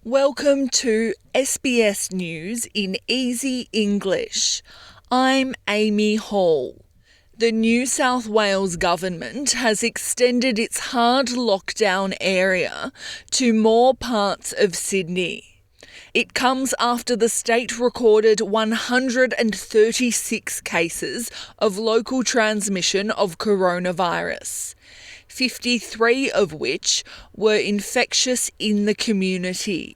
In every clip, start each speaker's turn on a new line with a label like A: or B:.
A: Welcome to SBS News in Easy English. I'm Amy Hall. The New South Wales government has extended its hard lockdown area to more parts of Sydney. It comes after the state recorded 136 cases of local transmission of coronavirus, 53 of which were infectious in the community.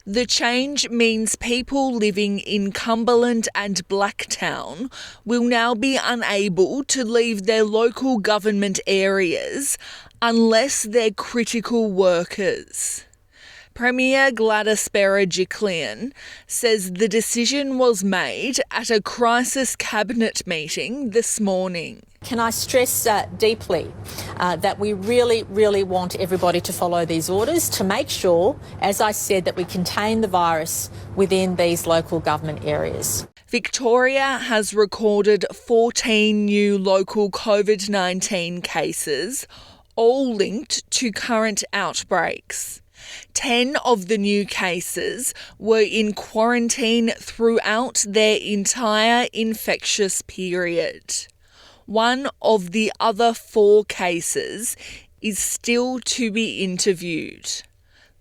A: The change means people living in Cumberland and Blacktown will now be unable to leave their local government areas unless they're critical workers. Premier Gladys Berejiklian says the decision was made at a crisis cabinet meeting this morning.
B: Can I stress deeply that we really want everybody to follow these orders to make sure, as I said, that we contain the virus within these local government areas.
A: Victoria has recorded 14 new local COVID-19 cases, all linked to current outbreaks. 10 of the new cases were in quarantine throughout their entire infectious period. One of the other 4 cases is still to be interviewed.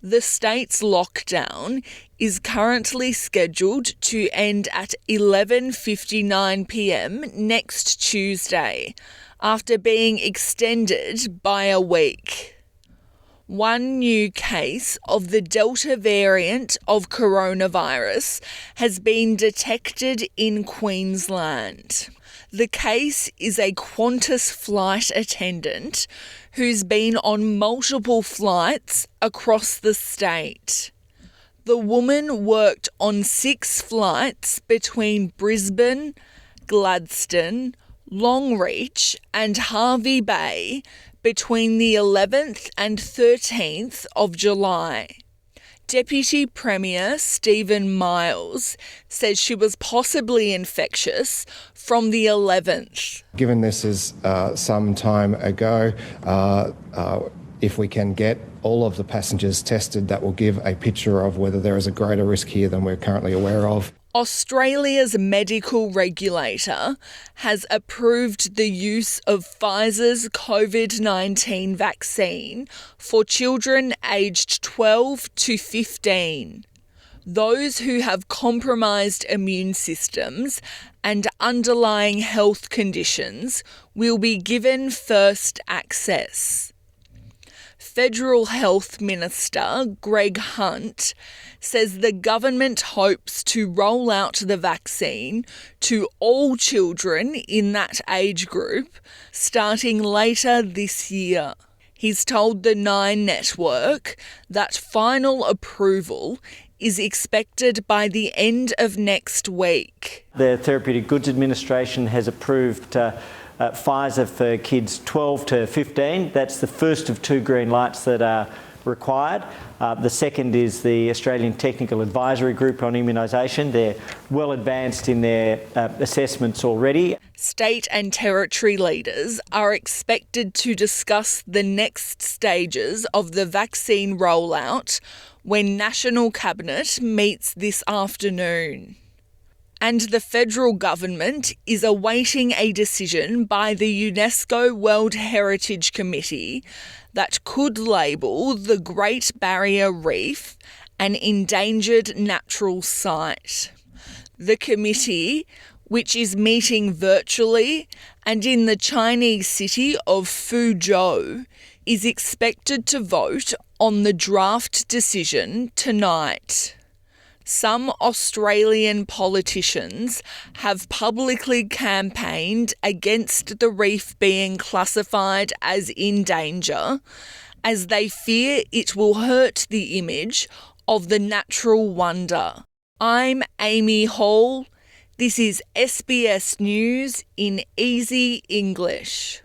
A: The state's lockdown is currently scheduled to end at 11:59 p.m. next Tuesday, after being extended by a week. One new case of the Delta variant of coronavirus has been detected in Queensland. The case is a Qantas flight attendant who's been on multiple flights across the state. The woman worked on 6 flights between Brisbane, Gladstone, Longreach and Hervey Bay between the 11th and 13th of July. Deputy Premier Stephen Miles says she was possibly infectious from the 11th.
C: Given this is some time ago, if we can get all of the passengers tested, that will give a picture of whether there is a greater risk here than we're currently aware of.
A: Australia's medical regulator has approved the use of Pfizer's COVID-19 vaccine for children aged 12 to 15. Those who have compromised immune systems and underlying health conditions will be given first access. Federal Health Minister Greg Hunt says the government hopes to roll out the vaccine to all children in that age group starting later this year. He's told the Nine Network that final approval is expected by the end of next week.
D: The Therapeutic Goods Administration has approved Pfizer for kids 12 to 15. That's the first of 2 green lights that are required. The second is the Australian Technical Advisory Group on Immunisation. They're well advanced in their assessments already.
A: State and territory leaders are expected to discuss the next stages of the vaccine rollout when National Cabinet meets this afternoon. And the federal government is awaiting a decision by the UNESCO World Heritage Committee that could label the Great Barrier Reef an endangered natural site. The committee, which is meeting virtually and in the Chinese city of Fuzhou, is expected to vote on the draft decision tonight. Some Australian politicians have publicly campaigned against the reef being classified as in danger, as they fear it will hurt the image of the natural wonder. I'm Amy Hall. This is SBS News in Easy English.